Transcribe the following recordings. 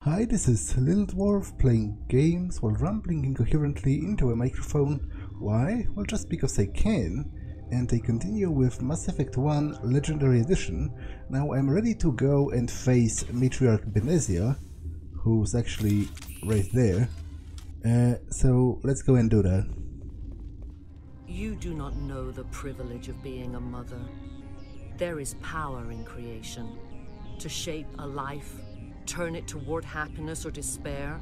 Hi, this is Little Dwarf playing games while rambling incoherently into a microphone. Why? Well, just because I can. And I continue with Mass Effect 1 Legendary Edition. Now I'm ready to go and face Matriarch Benezia, who's actually right there. So let's go and do that. You do not know the privilege of being a mother. There is power in creation. To shape a life, turn it toward happiness or despair.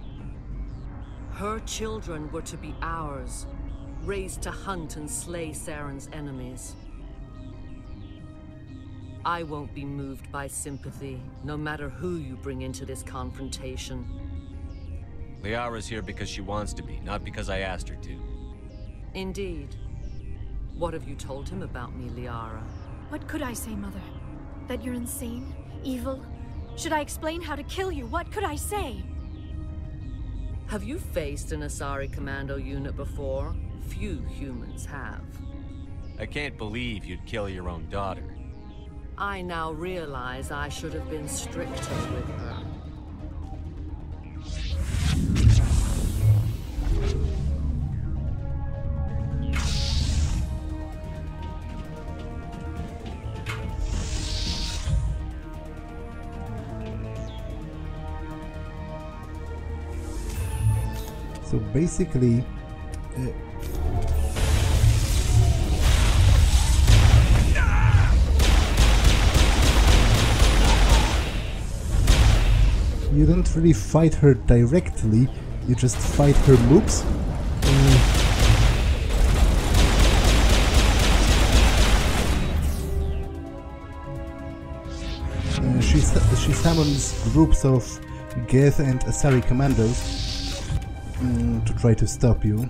Her children were to be ours, raised to hunt and slay Saren's enemies. I won't be moved by sympathy, no matter who you bring into this confrontation. Liara's here because she wants to be, not because I asked her to. Indeed. What have you told him about me, Liara? What could I say, Mother? That you're insane? Evil? Should I explain how to kill you? What could I say? Have you faced an Asari commando unit before? Few humans have. I can't believe you'd kill your own daughter. I now realize I should have been stricter with her. So basically, you don't really fight her directly, you just fight her moves. She summons groups of Geth and Asari commandos to try to stop you.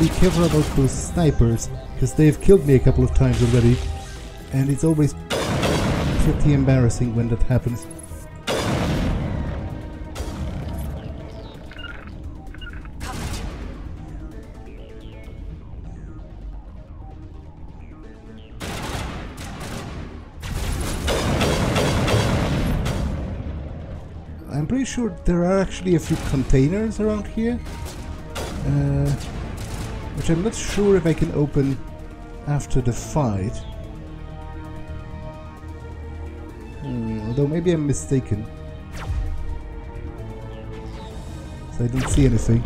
Be careful about those snipers, because they've killed me a couple of times already, and it's always pretty embarrassing when that happens. I'm pretty sure there are actually a few containers around here. Which I'm not sure if I can open after the fight. Although maybe I'm mistaken. So I don't see anything.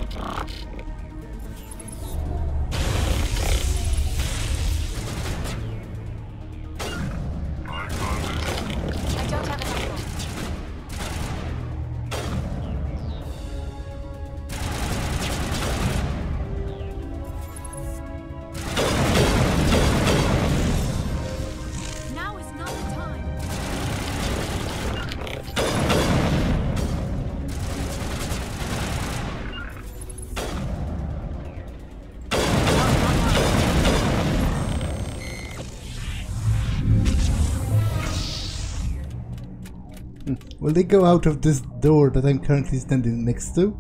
Will they go out of this door that I'm currently standing next to?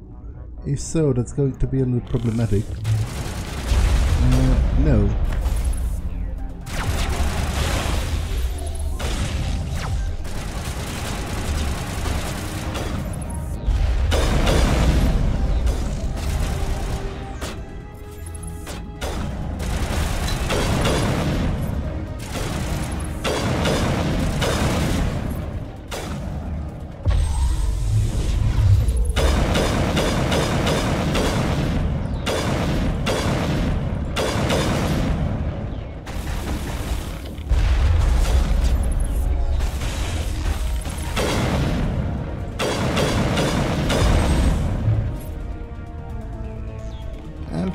If so, that's going to be a little problematic. No.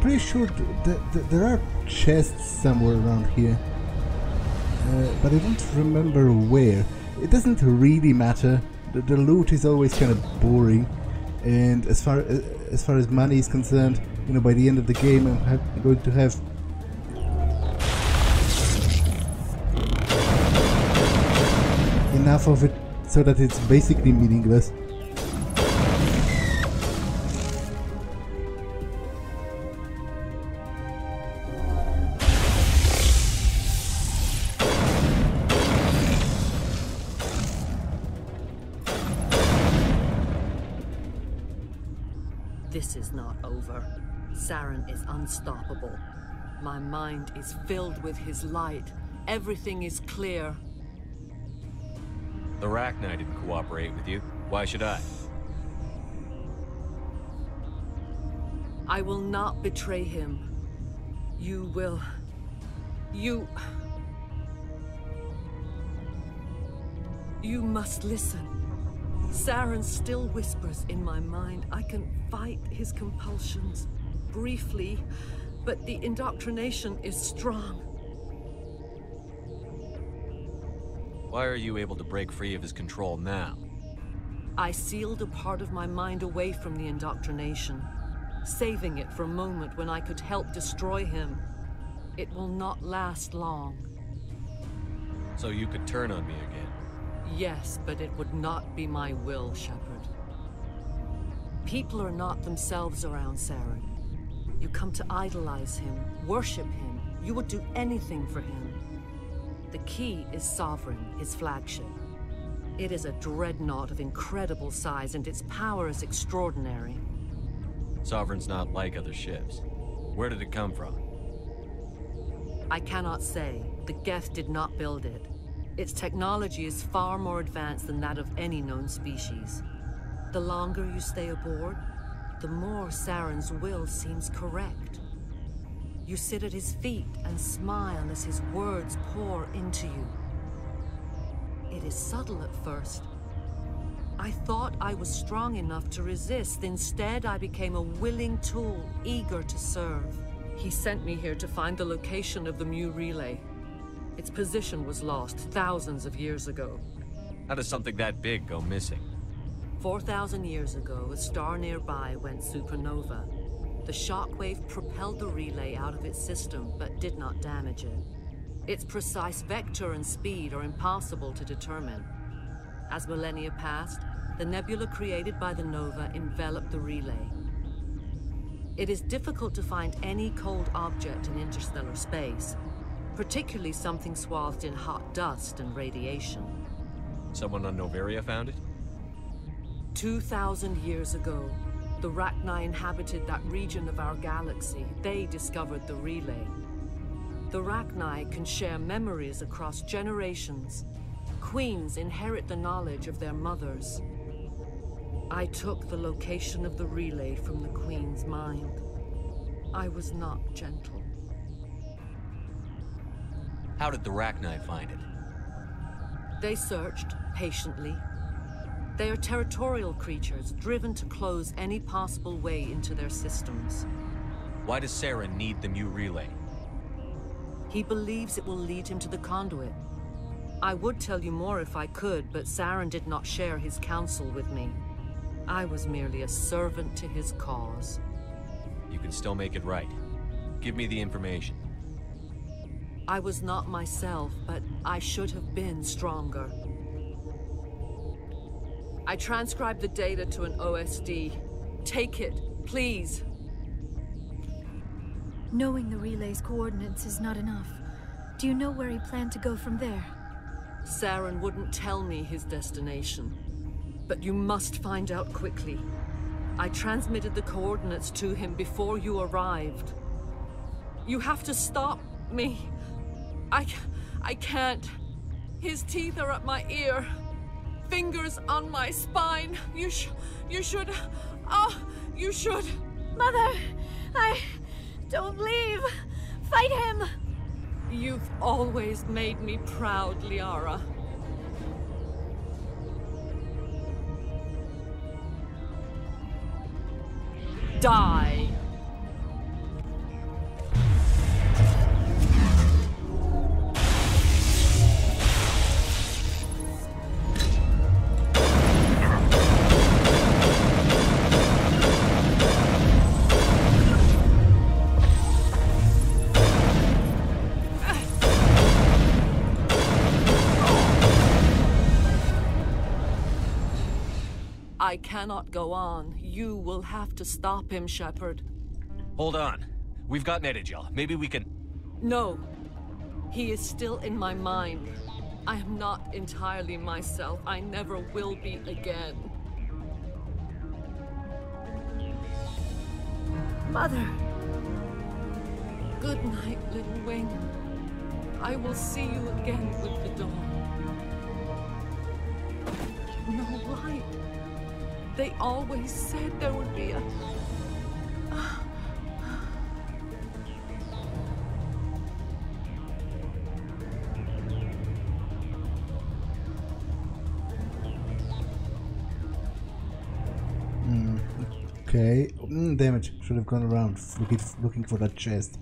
Pretty sure there are chests somewhere around here, but I don't remember where. It doesn't really matter. The loot is always kind of boring. And as far as money is concerned, you know, by the end of the game, I'm going to have enough of it so that it's basically meaningless. This is not over. Saren is unstoppable. My mind is filled with his light. Everything is clear. The Rachni didn't cooperate with you. Why should I? I will not betray him. You will... You must listen. Saren still whispers in my mind. I can fight his compulsions briefly, but the indoctrination is strong. Why are you able to break free of his control now? I sealed a part of my mind away from the indoctrination, saving it for a moment when I could help destroy him. It will not last long. So you could turn on me again? Yes, but it would not be my will, Shepard. People are not themselves around Saren. You come to idolize him, worship him. You would do anything for him. The key is Sovereign, his flagship. It is a dreadnought of incredible size, and its power is extraordinary. Sovereign's not like other ships. Where did it come from? I cannot say. The Geth did not build it. Its technology is far more advanced than that of any known species. The longer you stay aboard, the more Saren's will seems correct. You sit at his feet and smile as his words pour into you. It is subtle at first. I thought I was strong enough to resist. Instead, I became a willing tool, eager to serve. He sent me here to find the location of the Mu relay. Its position was lost thousands of years ago. How does something that big go missing? 4,000 years ago, a star nearby went supernova. The shockwave propelled the relay out of its system, but did not damage it. Its precise vector and speed are impossible to determine. As millennia passed, the nebula created by the nova enveloped the relay. It is difficult to find any cold object in interstellar space, particularly something swathed in hot dust and radiation. Someone on Noveria found it? 2,000 years ago, the Rachni inhabited that region of our galaxy. They discovered the relay. The Rachni can share memories across generations. Queens inherit the knowledge of their mothers. I took the location of the relay from the Queen's mind. I was not gentle. How did the Rachni find it? They searched, patiently. They are territorial creatures, driven to close any possible way into their systems. Why does Saren need the Mu relay? He believes it will lead him to the conduit. I would tell you more if I could, but Saren did not share his counsel with me. I was merely a servant to his cause. You can still make it right. Give me the information. I was not myself, but I should have been stronger. I transcribed the data to an OSD. Take it, please. Knowing the relay's coordinates is not enough. Do you know where he planned to go from there? Saren wouldn't tell me his destination. But you must find out quickly. I transmitted the coordinates to him before you arrived. You have to stop me. I can't. His teeth are at my ear. Fingers on my spine. You should. Oh, you should. Mother! Don't leave! Fight him! You've always made me proud, Liara. Die! cannot go on. You will have to stop him, Shepard. Hold on. We've got Netagel. Maybe we can... No. He is still in my mind. I am not entirely myself. I never will be again. Mother! Good night, little wing. I will see you again with the dawn. No light. They always said there would be a... Okay. Damage. Should have gone around looking for that chest.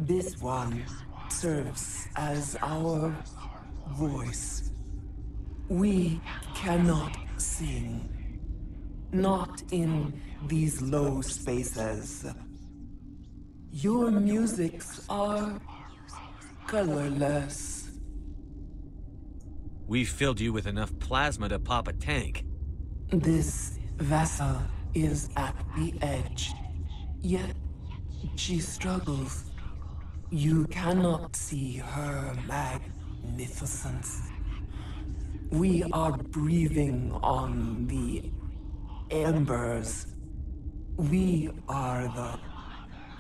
This one serves as our voice. We cannot sing. Not in these low spaces. Your musics are colorless. We've filled you with enough plasma to pop a tank. This vessel is at the edge, yet she struggles. You cannot see her magnificence. We are breathing on the embers. We are the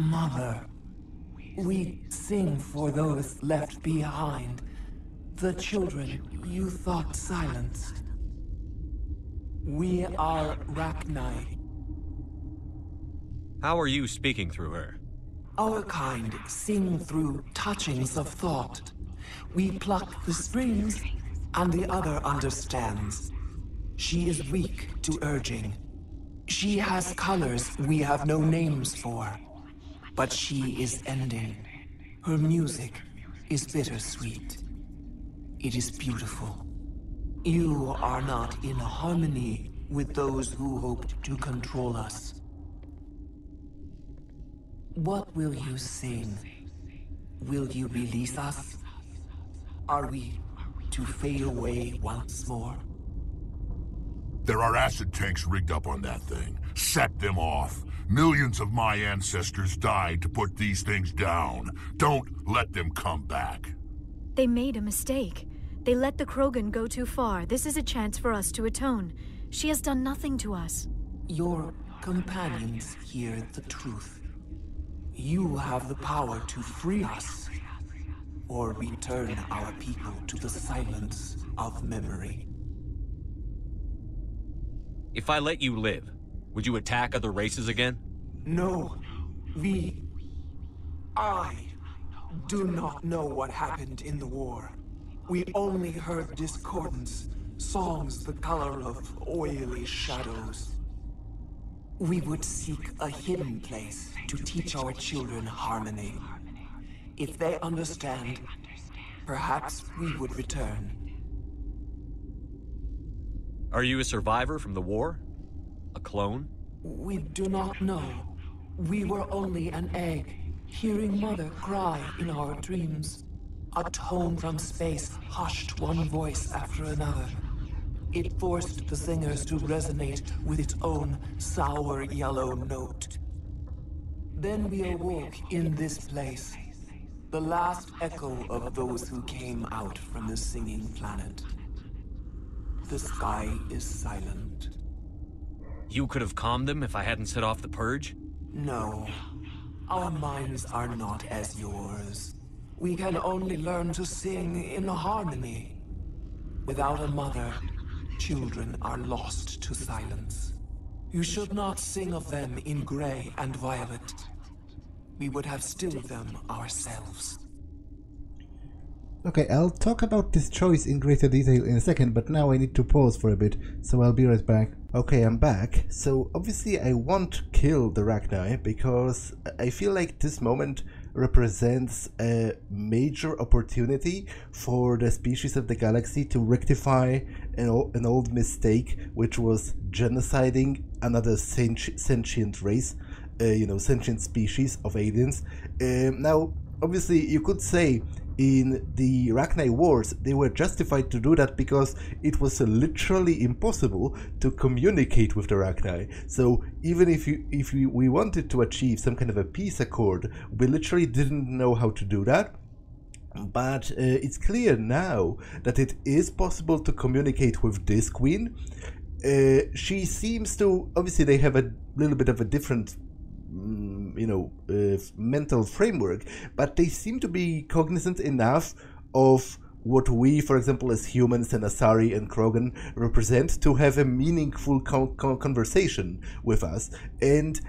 mother. We sing for those left behind, the children you thought silenced. We are Rachni. How are you speaking through her? Our kind sing through touchings of thought. We pluck the strings, and the other understands. She is weak to urging. She has colors we have no names for. But she is ending. Her music is bittersweet. It is beautiful. You are not in harmony with those who hoped to control us. What will you sing? Will you release us? Are we to fade away once more? There are acid tanks rigged up on that thing. Set them off. Millions of my ancestors died to put these things down. Don't let them come back. They made a mistake. They let the Krogan go too far. This is a chance for us to atone. She has done nothing to us. Your companions hear the truth. You have the power to free us, or return our people to the silence of memory. If I let you live, would you attack other races again? No, I do not know what happened in the war. We only heard discordance, songs the color of oily shadows. We would seek a hidden place to teach our children harmony. If they understand, perhaps we would return. Are you a survivor from the war? A clone? We do not know. We were only an egg, hearing Mother cry in our dreams. A tone from space hushed one voice after another. It forced the singers to resonate with its own sour yellow note. Then we awoke in this place, the last echo of those who came out from the singing planet. The sky is silent. You could have calmed them if I hadn't set off the purge? No, our minds are not as yours. We can only learn to sing in harmony. Without a mother, children are lost to silence. You should not sing of them in gray and violet. we would have stilled them ourselves. Okay, I'll talk about this choice in greater detail in a second, but now I need to pause for a bit, so I'll be right back. Okay, I'm back. So obviously I won't kill the Rachni, because I feel like this moment represents a major opportunity for the species of the galaxy to rectify an old mistake, which was genociding another sentient race, sentient species of aliens. Now, obviously, you could say in the Rachni Wars they were justified to do that because it was literally impossible to communicate with the Rachni. So even if we wanted to achieve some kind of a peace accord, we literally didn't know how to do that. But it's clear now that it is possible to communicate with this queen. She seems to, obviously they have a little bit of a different mental framework, but they seem to be cognizant enough of what we, for example, as humans and Asari and Krogan represent, to have a meaningful conversation with us. And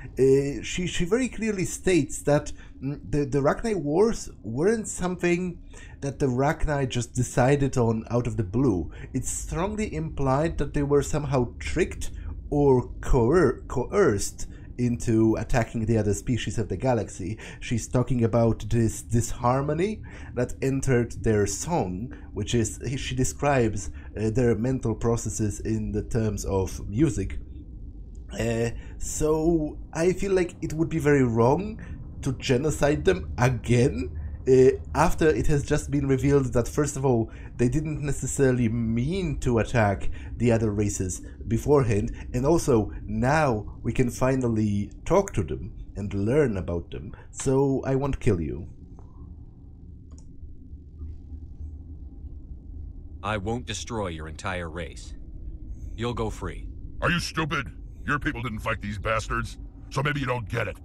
she very clearly states that the Rachni Wars weren't something that the Rachni just decided on out of the blue. It's strongly implied that they were somehow tricked or coerced into attacking the other species of the galaxy. She's talking about this disharmony that entered their song, which is, she describes their mental processes in the terms of music. So I feel like it would be very wrong to genocide them again, after it has just been revealed that, first of all, they didn't necessarily mean to attack the other races beforehand, and also now we can finally talk to them and learn about them. So I won't kill you. I won't destroy your entire race. You'll go free. Are you stupid? Your people didn't fight these bastards, so maybe you don't get it.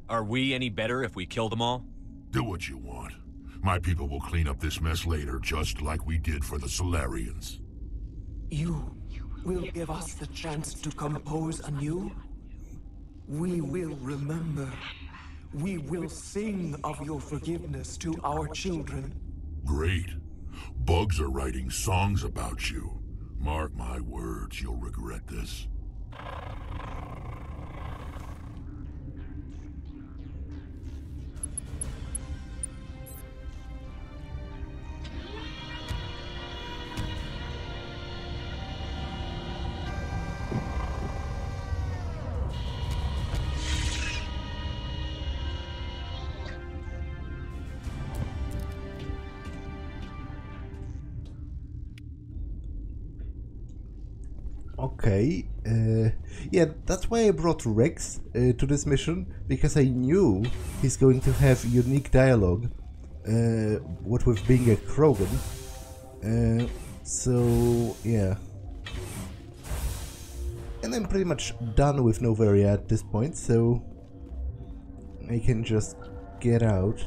Are we any better if we kill them all? Do what you want. My people will clean up this mess later, just like we did for the Solarians. You will give us the chance to compose anew? We will remember. We will sing of your forgiveness to our children. Great. Bugs are writing songs about you. Mark my words, you'll regret this. Okay, yeah, that's why I brought Wrex to this mission, because I knew he's going to have unique dialogue, what with being a Krogan. So, yeah. And I'm pretty much done with Noveria at this point, so I can just get out.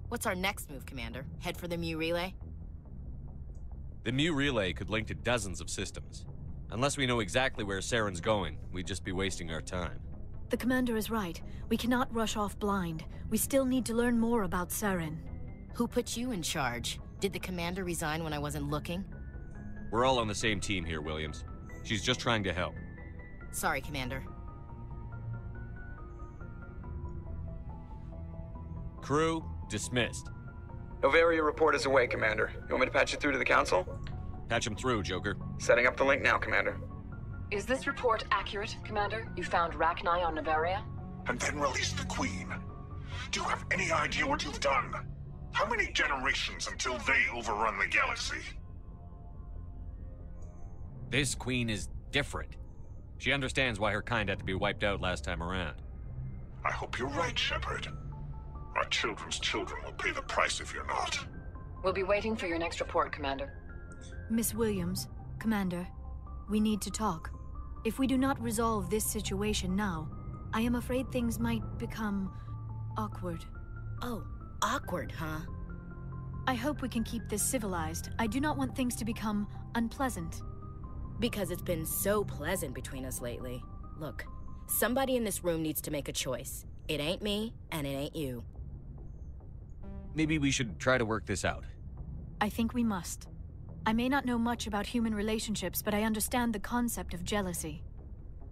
What's our next move, Commander? Head for the Mu Relay? The Mu Relay could link to dozens of systems. Unless we know exactly where Saren's going, we'd just be wasting our time. The commander is right. We cannot rush off blind. We still need to learn more about Saren. Who put you in charge? Did the commander resign when I wasn't looking? We're all on the same team here, Williams. She's just trying to help. Sorry, Commander. Crew, dismissed. Noveria report is away, Commander. You want me to patch it through to the Council? Patch him through, Joker. Setting up the link now, Commander. Is this report accurate, Commander? You found Rachni on Noveria? And then released the Queen. Do you have any idea what you've done? How many generations until they overrun the galaxy? This Queen is different. She understands why her kind had to be wiped out last time around. I hope you're right, Shepard. Our children's children will pay the price if you're not. We'll be waiting for your next report, Commander. Miss Williams, Commander, we need to talk. If we do not resolve this situation now, I am afraid things might become awkward. Oh, awkward, huh? I hope we can keep this civilized. I do not want things to become unpleasant. Because it's been so pleasant between us lately. Look, somebody in this room needs to make a choice. It ain't me, and it ain't you. Maybe we should try to work this out. I think we must. I may not know much about human relationships, but I understand the concept of jealousy.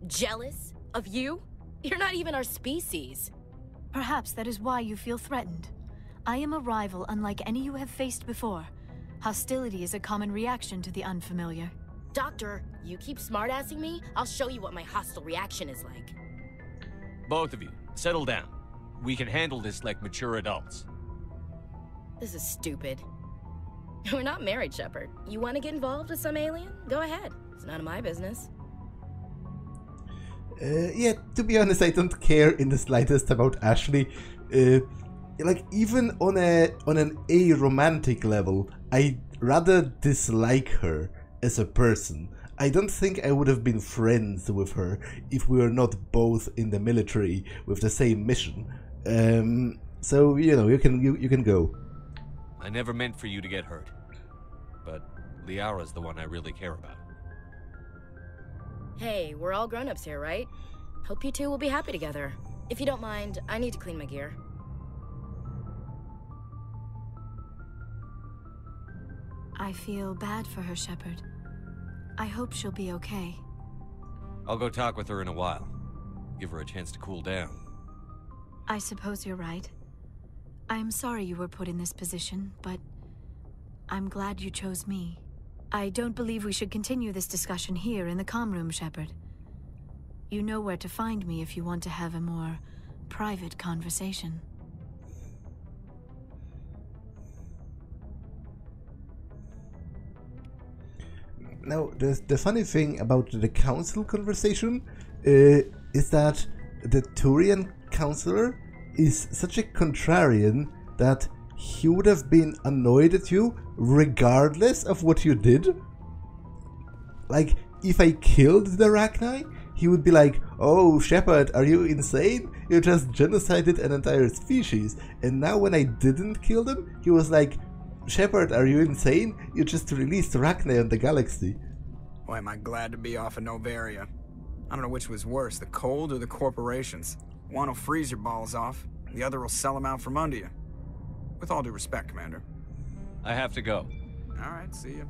Jealous? Of you? You're not even our species. Perhaps that is why you feel threatened. I am a rival unlike any you have faced before. Hostility is a common reaction to the unfamiliar. Doctor, you keep smartassing me, I'll show you what my hostile reaction is like. Both of you, settle down. We can handle this like mature adults. This is stupid. We're not married, Shepard. You want to get involved with some alien? Go ahead. It's none of my business. Yeah, to be honest, I don't care in the slightest about Ashley. Like, even on an aromantic level, I rather dislike her as a person. I don't think I would have been friends with her if we were not both in the military with the same mission. So, you know, you can go. I never meant for you to get hurt. But Liara's the one I really care about. Hey, we're all grown-ups here, right? Hope you two will be happy together. If you don't mind, I need to clean my gear. I feel bad for her, Shepard. I hope she'll be okay. I'll go talk with her in a while. Give her a chance to cool down. I suppose you're right. I'm sorry you were put in this position, but I'm glad you chose me. I don't believe we should continue this discussion here in the comm room, Shepard. You know where to find me if you want to have a more private conversation. Now, the funny thing about the council conversation is that the Turian counselor is such a contrarian that he would have been annoyed at you regardless of what you did. Like, if I killed the Rachni, he would be like, "Oh, Shepard, are you insane? You just genocided an entire species." And now when I didn't kill them, he was like, "Shepard, are you insane? You just released Rachni on the galaxy." Boy, am I glad to be off of Novaria. I don't know which was worse, the cold or the corporations. One will freeze your balls off, the other will sell them out from under you. With all due respect, Commander. I have to go. Alright, see ya.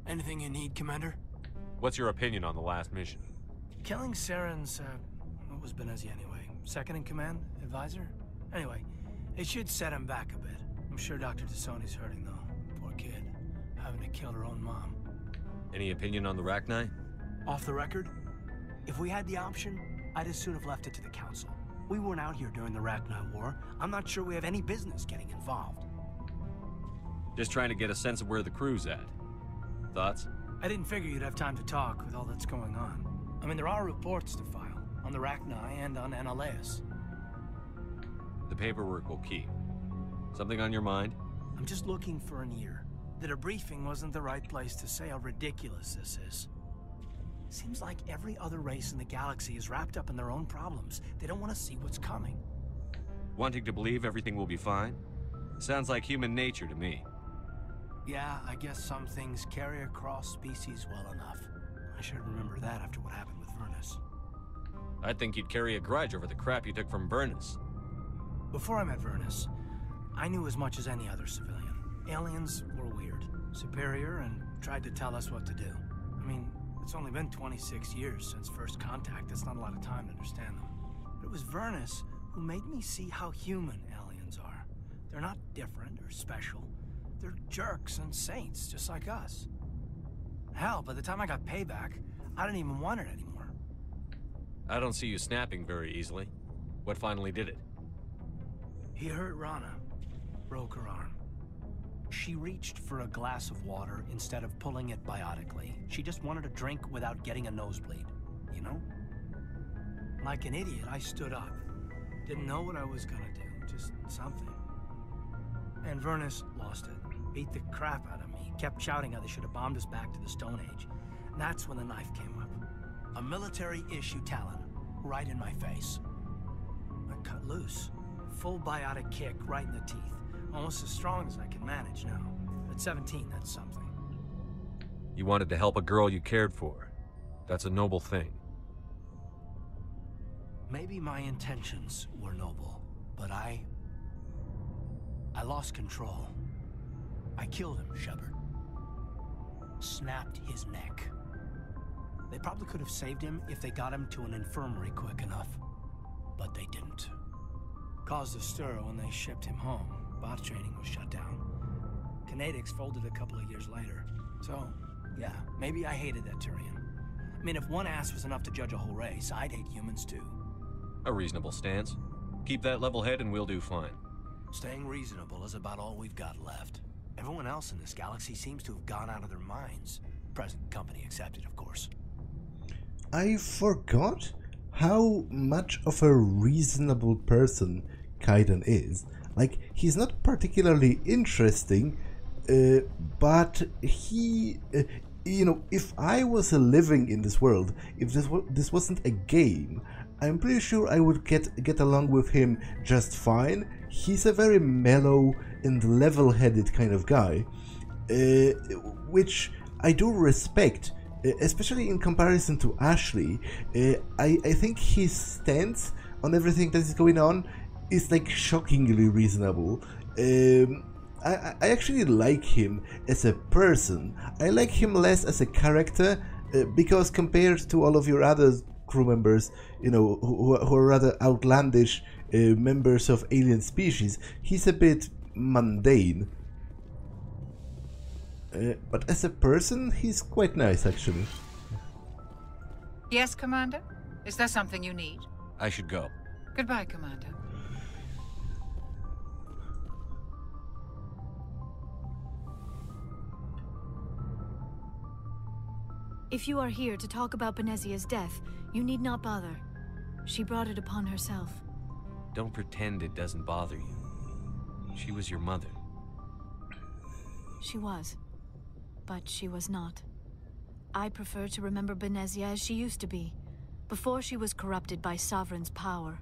Anything you need, Commander? What's your opinion on the last mission? Killing Saren's, what was Benezia anyway? Second in command? Advisor? Anyway, it should set him back a bit. I'm sure Dr. Tassoni's hurting, though. Poor kid. Having to kill her own mom. Any opinion on the Rachni? Off the record? If we had the option, I'd as soon have left it to the Council. We weren't out here during the Rachni War. I'm not sure we have any business getting involved. Just trying to get a sense of where the crew's at. Thoughts? I didn't figure you'd have time to talk with all that's going on. I mean, there are reports to file, on the Rachni and on Annaleus. The paperwork will keep. Something on your mind? I'm just looking for an ear. The debriefing wasn't the right place to say how ridiculous this is. Seems like every other race in the galaxy is wrapped up in their own problems. They don't want to see what's coming. Wanting to believe everything will be fine? Sounds like human nature to me. Yeah, I guess some things carry across species well enough. I should remember that after what happened with Vernus. I'd think you'd carry a grudge over the crap you took from Vernus. Before I met Vernus, I knew as much as any other civilian. Aliens were weird, superior, and tried to tell us what to do. I mean, It's only been 26 years since first contact. That's not a lot of time to understand them. But it was Vernus who made me see how human aliens are. They're not different or special. They're jerks and saints, just like us. Hell, by the time I got payback, I didn't even want it anymore. I don't see you snapping very easily. What finally did it? He hurt Rana. Broke her arm. She reached for a glass of water instead of pulling it biotically. She just wanted a drink without getting a nosebleed, you know? Like an idiot, I stood up. Didn't know what I was gonna do, just something. And Vernus lost it. Beat the crap out of me. Kept shouting how they should have bombed us back to the Stone Age. And that's when the knife came up. A military-issue talon, right in my face. I cut loose. Full biotic kick right in the teeth. Almost as strong as I can manage now. At 17, that's something. You wanted to help a girl you cared for. That's a noble thing. Maybe my intentions were noble, but I lost control. I killed him, Shepard. Snapped his neck. They probably could have saved him if they got him to an infirmary quick enough. But they didn't. Caused a stir when they shipped him home. Bot training was shut down. Kinetics folded a couple of years later. So, yeah, maybe I hated that Turian. I mean, if one ass was enough to judge a whole race, I'd hate humans too. A reasonable stance. Keep that level head and we'll do fine. Staying reasonable is about all we've got left. Everyone else in this galaxy seems to have gone out of their minds. Present company accepted, of course. I forgot how much of a reasonable person Kaidan is. Like, he's not particularly interesting, but he, you know, if I was living in this world, if this wasn't a game, I'm pretty sure I would get along with him just fine. He's a very mellow and level-headed kind of guy, which I do respect, especially in comparison to Ashley. I think his stance on everything that is going on is like shockingly reasonable. I actually like him as a person. I like him less as a character because compared to all of your other crew members, you know, who are rather outlandish members of alien species, he's a bit mundane. But as a person, he's quite nice, actually. Yes, Commander? Is there something you need? I should go. Goodbye, Commander. If you are here to talk about Benezia's death, you need not bother. She brought it upon herself. Don't pretend it doesn't bother you. She was your mother. She was. But she was not. I prefer to remember Benezia as she used to be, before she was corrupted by Sovereign's power.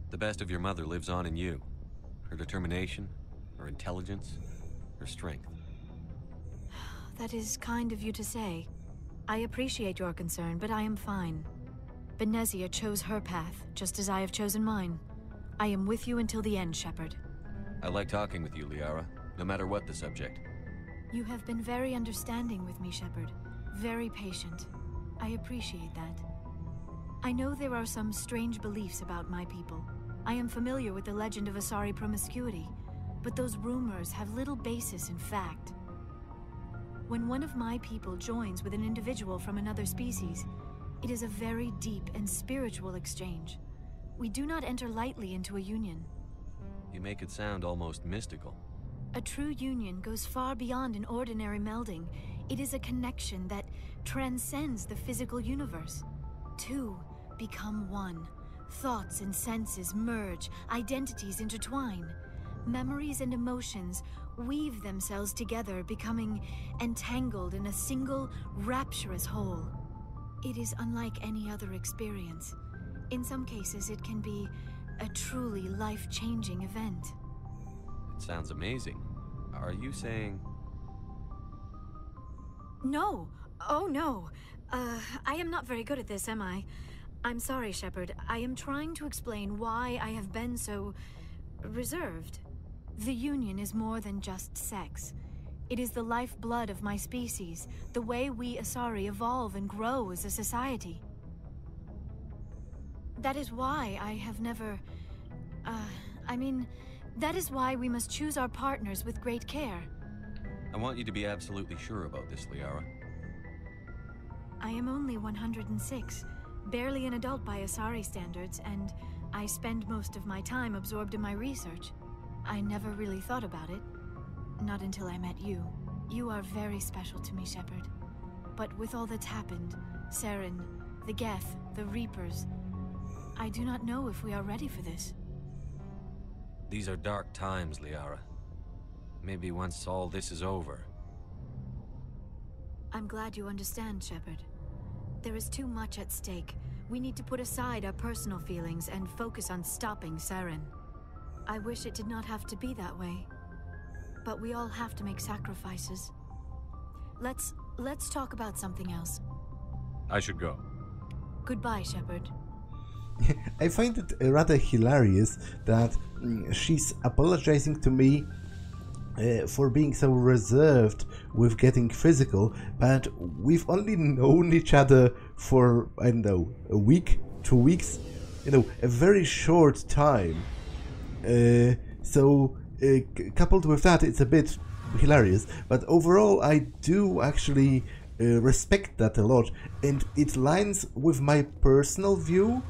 The best of your mother lives on in you. Her determination, her intelligence, her strength. That is kind of you to say. I appreciate your concern, but I am fine. Benezia chose her path, just as I have chosen mine. I am with you until the end, Shepard. I like talking with you, Liara, no matter what the subject. You have been very understanding with me, Shepard. Very patient. I appreciate that. I know there are some strange beliefs about my people. I am familiar with the legend of Asari promiscuity, but those rumors have little basis in fact. When one of my people joins with an individual from another species, it is a very deep and spiritual exchange. We do not enter lightly into a union. You make it sound almost mystical. A true union goes far beyond an ordinary melding. It is a connection that transcends the physical universe. Two become one. Thoughts and senses merge, identities intertwine. Memories and emotions weave themselves together, becoming entangled in a single, rapturous whole. It is unlike any other experience. In some cases, it can be a truly life-changing event. It sounds amazing. Are you saying... No. Oh, no. I am not very good at this, am I? I'm sorry, Shepard. I am trying to explain why I have been so... reserved. The union is more than just sex. It is the lifeblood of my species, the way we Asari evolve and grow as a society. That is why I have never... that is why we must choose our partners with great care. I want you to be absolutely sure about this, Liara. I am only 106, barely an adult by Asari standards, and I spend most of my time absorbed in my research. I never really thought about it. Not until I met you. You are very special to me, Shepard. But with all that's happened, Saren, the Geth, the Reapers, I do not know if we are ready for this. These are dark times, Liara. Maybe once all this is over. I'm glad you understand, Shepard. There is too much at stake. We need to put aside our personal feelings and focus on stopping Saren. I wish it did not have to be that way. But we all have to make sacrifices. Let's talk about something else. I should go. Goodbye, Shepard. I find it rather hilarious that she's apologizing to me for being so reserved with getting physical, but we've only known each other for, I don't know, a week, 2 weeks, a very short time. Coupled with that, it's a bit hilarious, but overall I do actually respect that a lot, and it lines with my personal view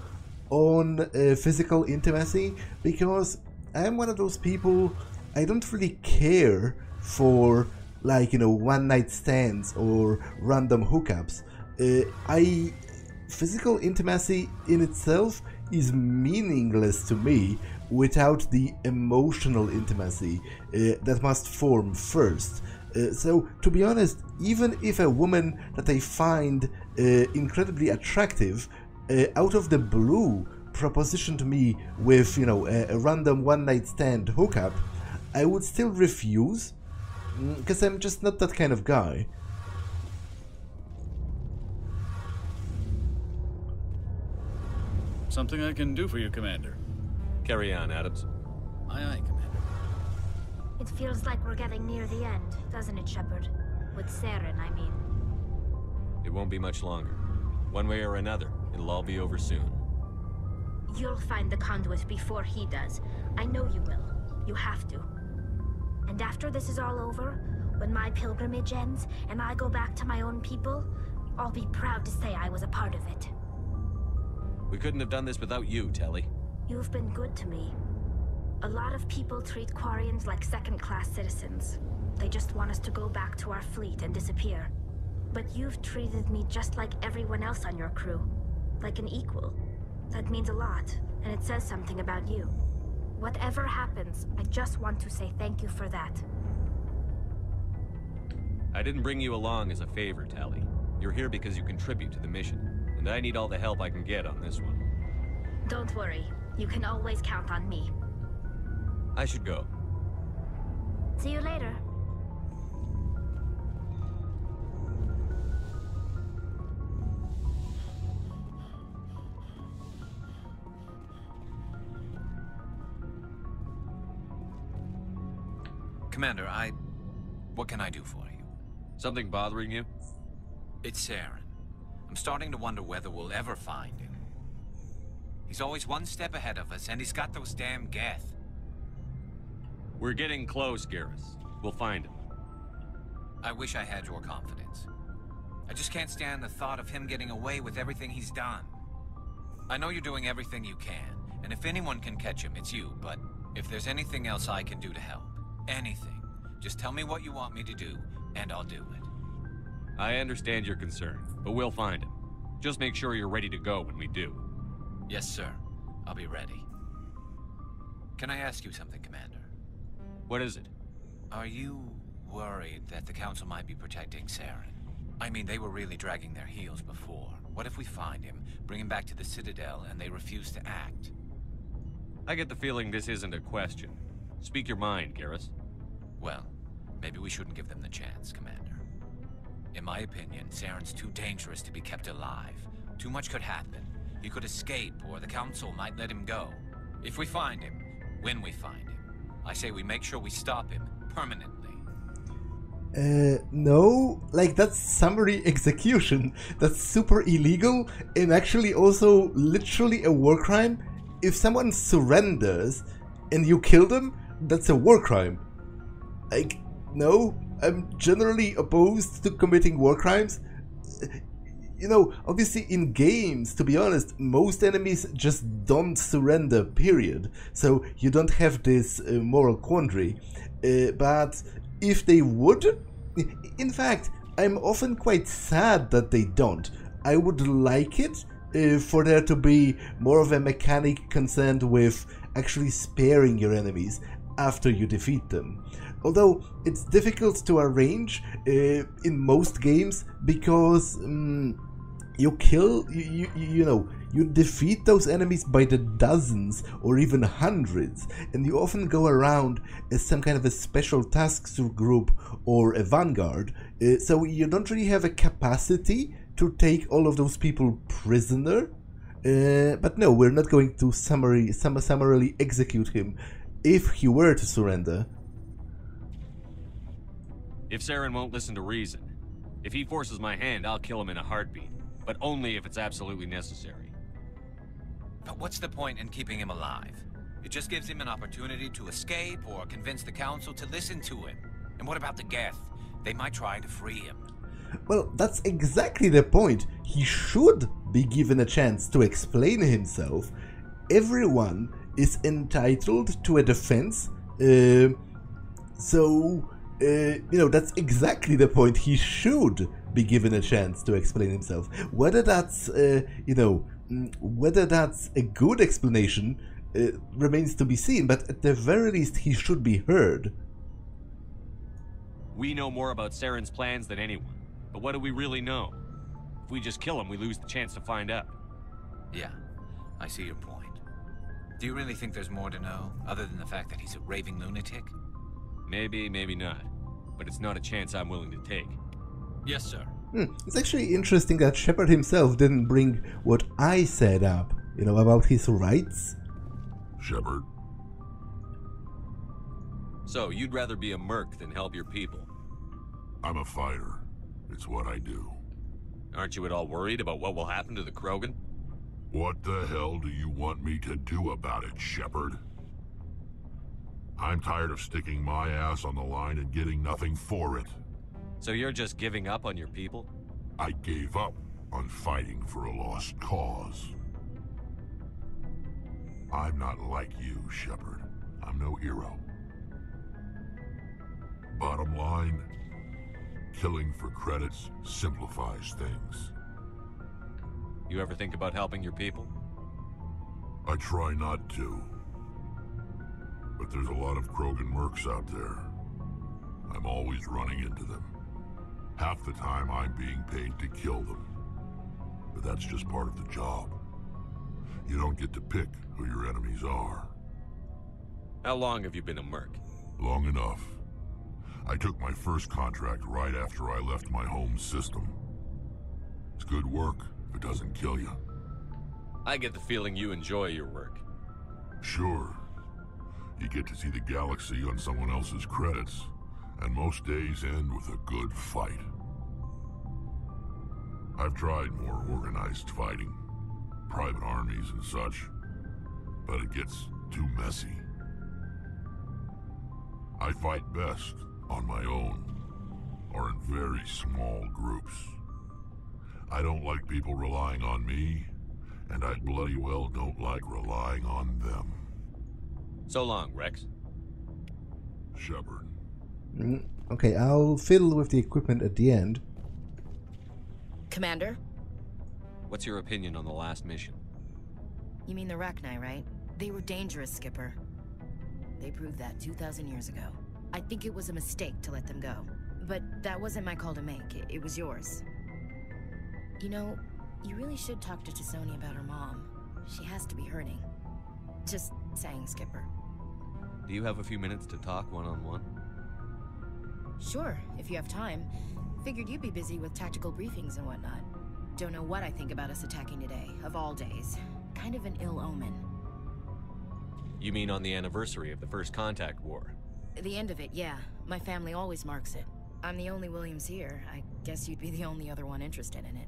on physical intimacy, because I'm one of those people, I don't really care for, one night stands or random hookups. Physical intimacy in itself is meaningless to me without the emotional intimacy that must form first. So, to be honest, even if a woman that I find incredibly attractive out of the blue propositioned me with, a random one-night stand hookup, I would still refuse, because I'm just not that kind of guy. Something I can do for you, Commander. Carry on, Adams. Aye, aye, Commander. It feels like we're getting near the end, doesn't it, Shepard? With Saren, I mean. It won't be much longer. One way or another, it'll all be over soon. You'll find the conduit before he does. I know you will. You have to. And after this is all over, when my pilgrimage ends and I go back to my own people, I'll be proud to say I was a part of it. We couldn't have done this without you, Tali. You've been good to me. A lot of people treat Quarians like second-class citizens. They just want us to go back to our fleet and disappear. But you've treated me just like everyone else on your crew. Like an equal. That means a lot, and it says something about you. Whatever happens, I just want to say thank you for that. I didn't bring you along as a favor, Tali. You're here because you contribute to the mission. And I need all the help I can get on this one. Don't worry. You can always count on me. I should go. See you later. Commander, what can I do for you? Something bothering you? It's Saren. I'm starting to wonder whether we'll ever find him. He's always one step ahead of us, and he's got those damn Geth. We're getting close, Garrus. We'll find him. I wish I had your confidence. I just can't stand the thought of him getting away with everything he's done. I know you're doing everything you can, and if anyone can catch him, it's you, but if there's anything else I can do to help, anything, just tell me what you want me to do, and I'll do it. I understand your concern, but we'll find him. Just make sure you're ready to go when we do. Yes, sir. I'll be ready. Can I ask you something, Commander? What is it? Are you worried that the Council might be protecting Saren? I mean, they were really dragging their heels before. What if we find him, bring him back to the Citadel, and they refuse to act? I get the feeling this isn't a question. Speak your mind, Garrus. Well, maybe we shouldn't give them the chance, Commander. In my opinion, Saren's too dangerous to be kept alive. Too much could happen. He could escape, or the Council might let him go. If we find him, when we find him, I say we make sure we stop him permanently. No, like that's summary execution. That's super illegal and actually also literally a war crime. If someone surrenders and you kill them, that's a war crime. Like, no, I'm generally opposed to committing war crimes. You know, obviously in games, to be honest, most enemies just don't surrender, period. So you don't have this moral quandary. But if they would, in fact, I'm often quite sad that they don't. I would like it for there to be more of a mechanic concerned with actually sparing your enemies after you defeat them. Although it's difficult to arrange in most games because you kill, you defeat those enemies by the dozens or even hundreds, and you often go around as some kind of a special tasks group or a vanguard, so you don't really have a capacity to take all of those people prisoner. But no, we're not going to summarily execute him if he were to surrender. If Saren won't listen to reason, if he forces my hand, I'll kill him in a heartbeat. But only if it's absolutely necessary. But what's the point in keeping him alive? It just gives him an opportunity to escape or convince the council to listen to him. And what about the Geth? They might try to free him. Well, that's exactly the point. He should be given a chance to explain himself. Everyone is entitled to a defense. That's exactly the point. He should be given a chance to explain himself. Whether that's, whether that's a good explanation remains to be seen, but at the very least, he should be heard. We know more about Saren's plans than anyone, but what do we really know? If we just kill him, we lose the chance to find out. Yeah, I see your point. Do you really think there's more to know, other than the fact that he's a raving lunatic? Maybe, maybe not. But it's not a chance I'm willing to take. Yes, sir. It's actually interesting that Shepard himself didn't bring what I said up, about his rights. Shepard? So, you'd rather be a merc than help your people? I'm a fighter. It's what I do. Aren't you at all worried about what will happen to the Krogan? What the hell do you want me to do about it, Shepard? I'm tired of sticking my ass on the line and getting nothing for it. So you're just giving up on your people? I gave up on fighting for a lost cause. I'm not like you, Shepard. I'm no hero. Bottom line, killing for credits simplifies things. You ever think about helping your people? I try not to. But there's a lot of Krogan mercs out there. I'm always running into them. Half the time I'm being paid to kill them. But that's just part of the job. You don't get to pick who your enemies are. How long have you been a merc? Long enough. I took my first contract right after I left my home system. It's good work if it doesn't kill you. I get the feeling you enjoy your work. Sure. You get to see the galaxy on someone else's credits, and most days end with a good fight. I've tried more organized fighting, private armies and such, but it gets too messy. I fight best on my own, or in very small groups. I don't like people relying on me, and I bloody well don't like relying on them. So long, Wrex. Shepard. Okay, I'll fiddle with the equipment at the end. Commander? What's your opinion on the last mission? You mean the Rachni, right? They were dangerous, Skipper. They proved that 2,000 years ago. I think it was a mistake to let them go. But that wasn't my call to make. It was yours. You know, you really should talk to T'Soni about her mom. She has to be hurting. Just saying, Skipper. Do you have a few minutes to talk one-on-one? Sure, if you have time. Figured you'd be busy with tactical briefings and whatnot. Don't know what I think about us attacking today, of all days. Kind of an ill omen. You mean on the anniversary of the First Contact War? The end of it, yeah. My family always marks it. I'm the only Williams here. I guess you'd be the only other one interested in it.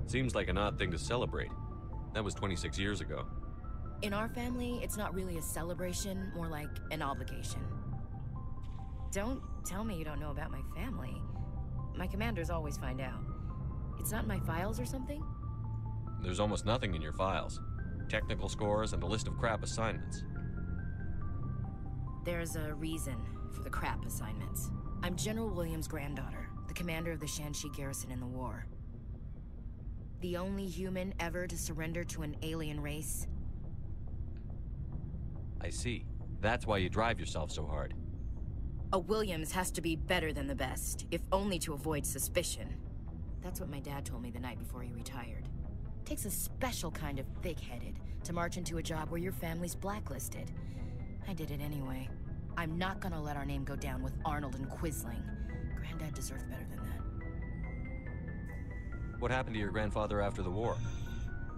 Seems like an odd thing to celebrate. That was 26 years ago. In our family, it's not really a celebration, more like an obligation. Don't tell me you don't know about my family. My commanders always find out. It's not in my files or something? There's almost nothing in your files. Technical scores and a list of crap assignments. There's a reason for the crap assignments. I'm General Williams' granddaughter, the commander of the Shanxi garrison in the war. The only human ever to surrender to an alien race. I see. That's why you drive yourself so hard. A Williams has to be better than the best, if only to avoid suspicion. That's what my dad told me the night before he retired. Takes a special kind of thick-headed to march into a job where your family's blacklisted. I did it anyway. I'm not gonna let our name go down with Arnold and Quisling. Granddad deserved better than that. What happened to your grandfather after the war?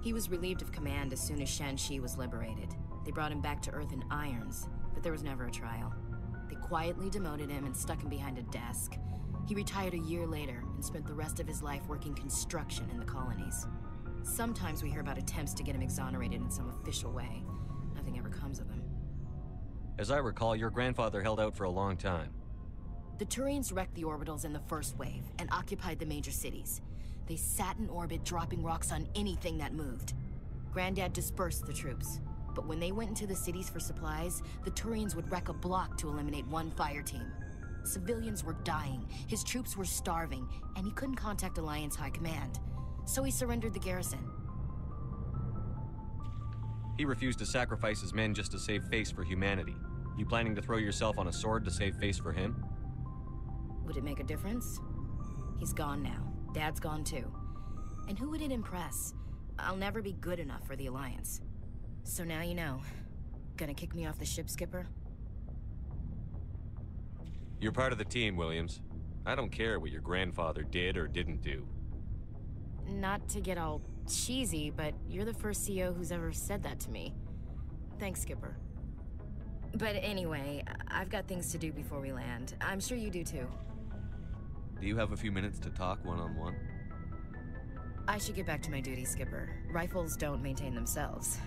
He was relieved of command as soon as Shanxi was liberated. They brought him back to Earth in irons, but there was never a trial. They quietly demoted him and stuck him behind a desk. He retired a year later and spent the rest of his life working construction in the colonies. Sometimes we hear about attempts to get him exonerated in some official way. Nothing ever comes of him. As I recall, your grandfather held out for a long time. The Turians wrecked the orbitals in the first wave and occupied the major cities. They sat in orbit, dropping rocks on anything that moved. Granddad dispersed the troops, but when they went into the cities for supplies, the Turians would wreck a block to eliminate one fire team. Civilians were dying, his troops were starving, and he couldn't contact Alliance High Command. So he surrendered the garrison. He refused to sacrifice his men just to save face for humanity. You planning to throw yourself on a sword to save face for him? Would it make a difference? He's gone now. Dad's gone too. And who would it impress? I'll never be good enough for the Alliance. So now you know. Gonna kick me off the ship, Skipper? You're part of the team, Williams. I don't care what your grandfather did or didn't do. Not to get all cheesy, but you're the first CO who's ever said that to me. Thanks, Skipper. But anyway, I've got things to do before we land. I'm sure you do too. Do you have a few minutes to talk one-on-one? I should get back to my duty, Skipper. Rifles don't maintain themselves.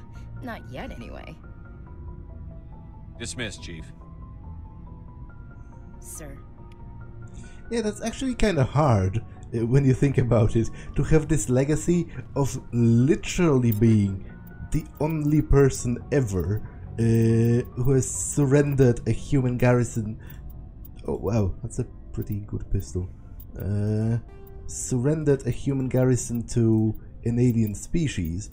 Not yet, anyway. Dismissed, Chief. Sir. Yeah, that's actually kind of hard when you think about it, to have this legacy of literally being the only person ever who has surrendered a human garrison. Oh wow, that's a pretty good pistol. Surrendered a human garrison to an alien species.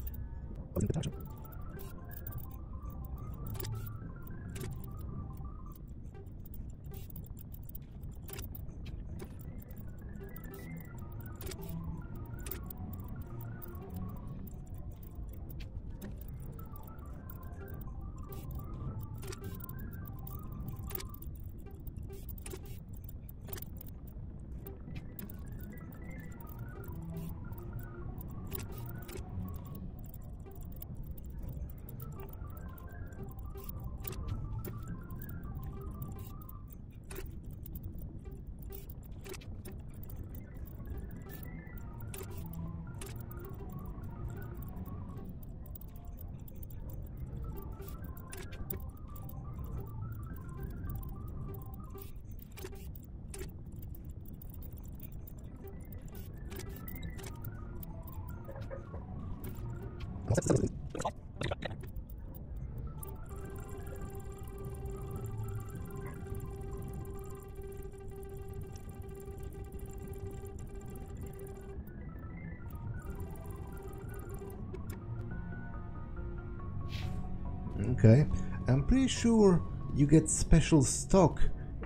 Okay, I'm pretty sure you get special stock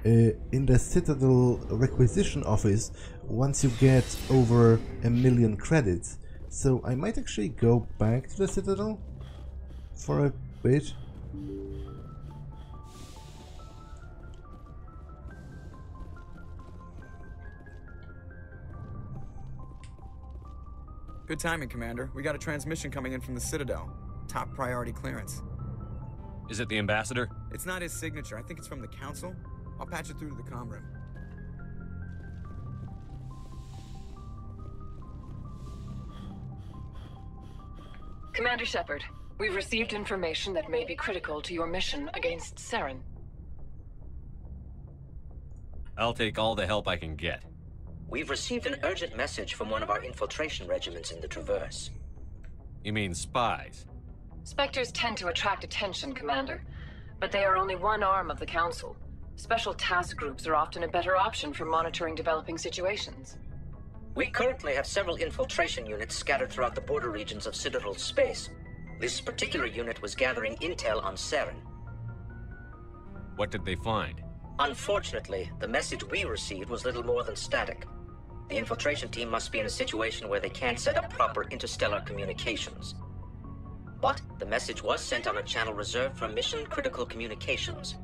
in the Citadel requisition office once you get over 1 million credits. So I might actually go back to the Citadel for a bit. Good timing, Commander. We got a transmission coming in from the Citadel. Top priority clearance. Is it the ambassador? It's not his signature. I think it's from the council. I'll patch it through to the comm room. Commander Shepard, we've received information that may be critical to your mission against Saren. I'll take all the help I can get. We've received an urgent message from one of our infiltration regiments in the Traverse. You mean spies? Spectres tend to attract attention, Commander, but they are only one arm of the Council. Special task groups are often a better option for monitoring developing situations. We currently have several infiltration units scattered throughout the border regions of Citadel space. This particular unit was gathering intel on Saren. What did they find? Unfortunately, the message we received was little more than static. The infiltration team must be in a situation where they can't set up proper interstellar communications. But the message was sent on a channel reserved for mission-critical communications.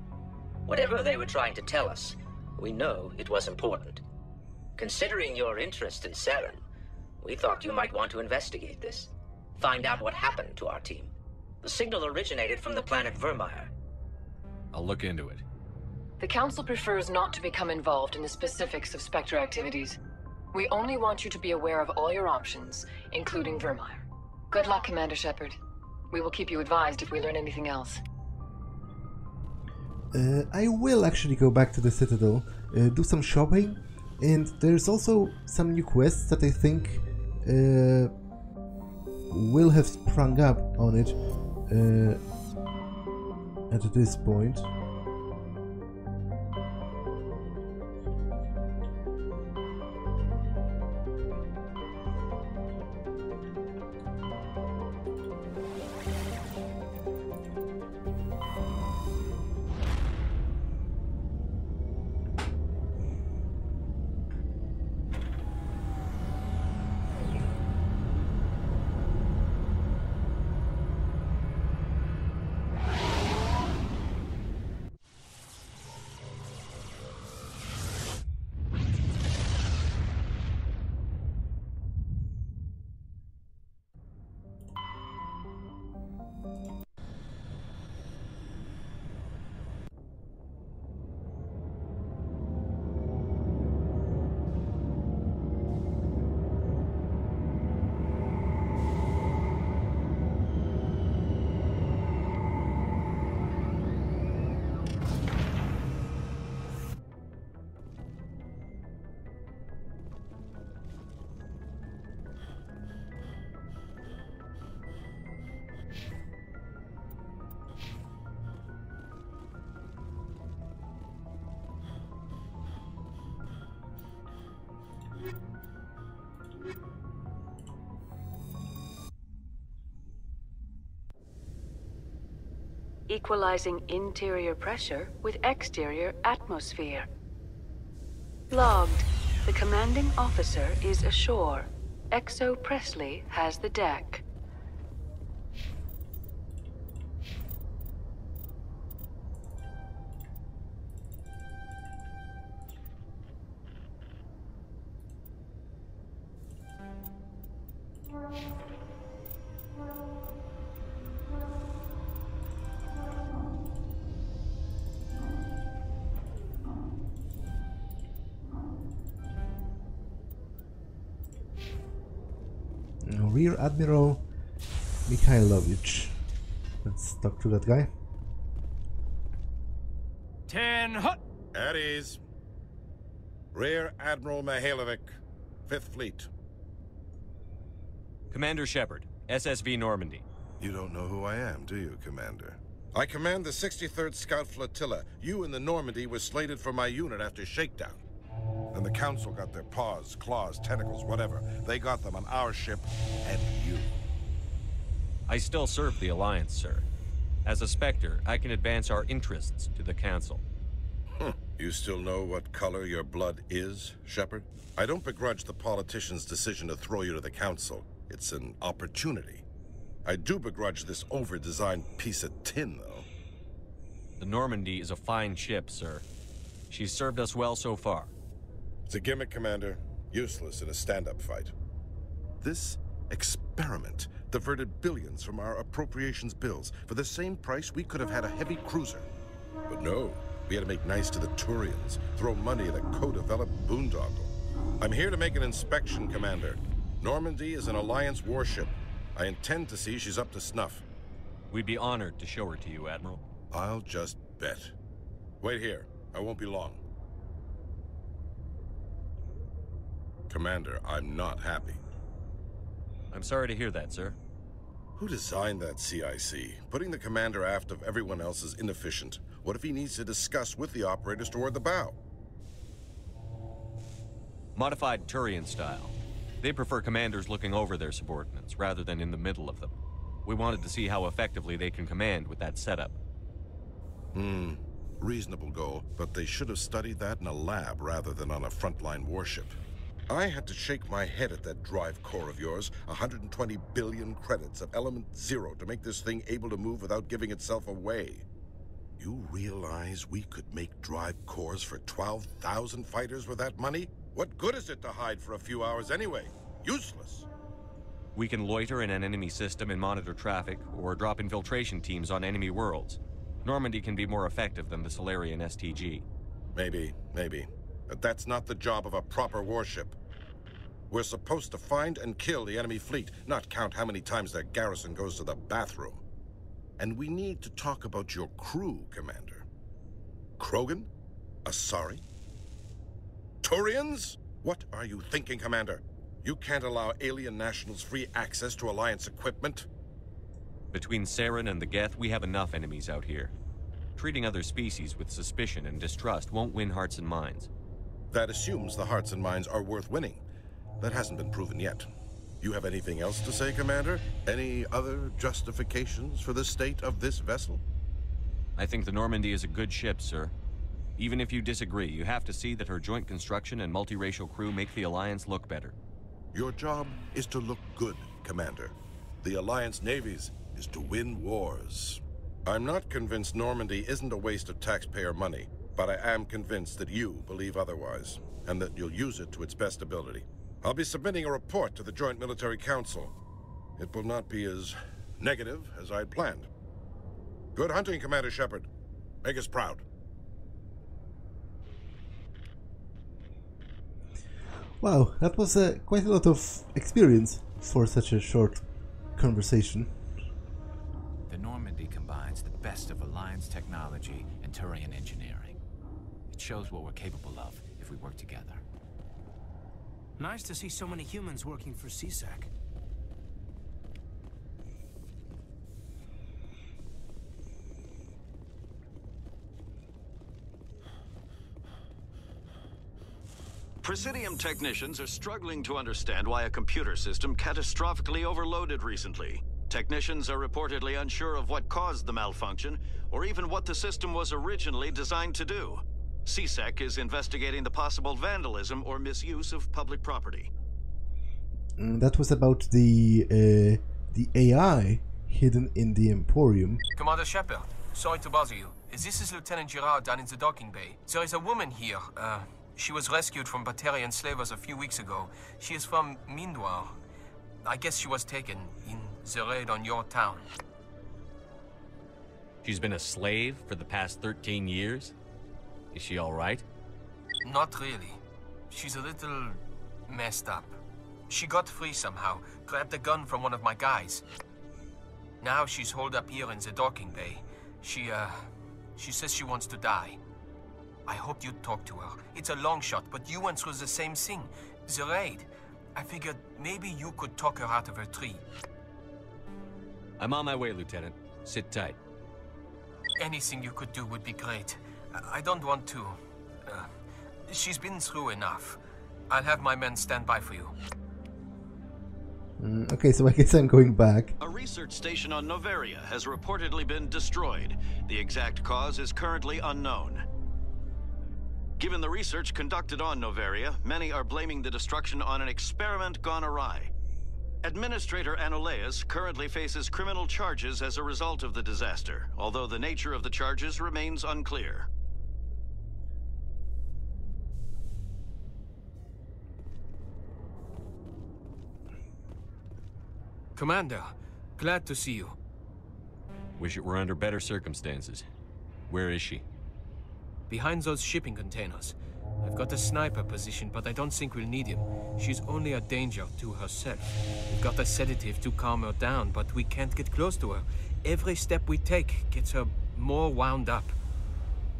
Whatever they were trying to tell us, we know it was important. Considering your interest in Saren, we thought you might want to investigate this. Find out what happened to our team. The signal originated from the planet Vermeer. I'll look into it. The Council prefers not to become involved in the specifics of Spectre activities. We only want you to be aware of all your options, including Vermeer. Good luck, Commander Shepard. We will keep you advised if we learn anything else. I will actually go back to the Citadel, do some shopping, and there's also some new quests that I think will have sprung up on it at this point. Equalizing interior pressure with exterior atmosphere. Logged. The commanding officer is ashore. Exo Presley has the deck. Rear Admiral Mikhailovich. Let's talk to that guy. 10 hut! At ease. Rear Admiral Mihailovic, 5th Fleet. Commander Shepard, SSV Normandy. You don't know who I am, do you, Commander? I command the 63rd Scout Flotilla. You and the Normandy were slated for my unit after shakedown. And the Council got their paws, claws, tentacles, whatever. They got them on our ship, and you. I still serve the Alliance, sir. As a Spectre, I can advance our interests to the Council. You still know what color your blood is, Shepard? I don't begrudge the politician's decision to throw you to the Council. It's an opportunity. I do begrudge this over-designed piece of tin, though. The Normandy is a fine ship, sir. She's served us well so far. It's a gimmick, Commander. Useless in a stand-up fight. This experiment diverted billions from our appropriations bills. For the same price, we could have had a heavy cruiser. But no, we had to make nice to the Turians, throw money at a co-developed boondoggle. I'm here to make an inspection, Commander. Normandy is an Alliance warship. I intend to see she's up to snuff. We'd be honored to show her to you, Admiral. I'll just bet. Wait here. I won't be long. Commander, I'm not happy. I'm sorry to hear that, sir. Who designed that CIC? Putting the commander aft of everyone else is inefficient. What if he needs to discuss with the operators toward the bow? Modified Turian style. They prefer commanders looking over their subordinates, rather than in the middle of them. We wanted to see how effectively they can command with that setup. Reasonable goal, but they should have studied that in a lab rather than on a frontline warship. I had to shake my head at that drive core of yours. 120 billion credits of element 0 to make this thing able to move without giving itself away. You realize we could make drive cores for 12,000 fighters with that money? What good is it to hide for a few hours anyway? Useless. We can loiter in an enemy system and monitor traffic, or drop infiltration teams on enemy worlds. Normandy can be more effective than the Solarian STG. Maybe. But that's not the job of a proper warship. We're supposed to find and kill the enemy fleet, not count how many times their garrison goes to the bathroom. And we need to talk about your crew, Commander. Krogan? Asari? Turians? What are you thinking, Commander? You can't allow alien nationals free access to Alliance equipment? Between Saren and the Geth, we have enough enemies out here. Treating other species with suspicion and distrust won't win hearts and minds. That assumes the hearts and minds are worth winning. That hasn't been proven yet. You have anything else to say, Commander? Any other justifications for the state of this vessel? I think the Normandy is a good ship, sir. Even if you disagree, you have to see that her joint construction and multiracial crew make the Alliance look better. Your job is to look good, Commander. The Alliance navies is to win wars. I'm not convinced Normandy isn't a waste of taxpayer money, but I am convinced that you believe otherwise, and that you'll use it to its best ability. I'll be submitting a report to the Joint Military Council. It will not be as negative as I'd planned. Good hunting, Commander Shepard. Make us proud. Wow, that was quite a lot of experience for such a short conversation. The Normandy combines the best of Alliance technology and Turian engineering. It shows what we're capable of if we work together. Nice to see so many humans working for CSAC. Presidium technicians are struggling to understand why a computer system catastrophically overloaded recently. Technicians are reportedly unsure of what caused the malfunction, or even what the system was originally designed to do. CSEC is investigating the possible vandalism or misuse of public property. That was about the AI hidden in the Emporium. Commander Shepard, sorry to bother you. This is Lieutenant Girard down in the docking bay. There is a woman here. She was rescued from Batarian slavers a few weeks ago. She is from Mindoir. I guess she was taken in the raid on your town. She's been a slave for the past 13 years? Is she all right? Not really. She's a little messed up. She got free somehow, grabbed a gun from one of my guys. Now she's holed up here in the docking bay. She says she wants to die. I hope you'd talk to her. It's a long shot, but you went through the same thing. The raid. I figured maybe you could talk her out of her tree. I'm on my way, Lieutenant. Sit tight. Anything you could do would be great. I don't want to... she's been through enough. I'll have my men stand by for you. Okay, so I guess I'm going back. A research station on Noveria has reportedly been destroyed. The exact cause is currently unknown. Given the research conducted on Noveria, many are blaming the destruction on an experiment gone awry. Administrator Anoleus currently faces criminal charges as a result of the disaster, although the nature of the charges remains unclear. Commander, glad to see you. Wish it were under better circumstances. Where is she? Behind those shipping containers. I've got a sniper position, but I don't think we'll need him. She's only a danger to herself. We've got a sedative to calm her down, but we can't get close to her. Every step we take gets her more wound up.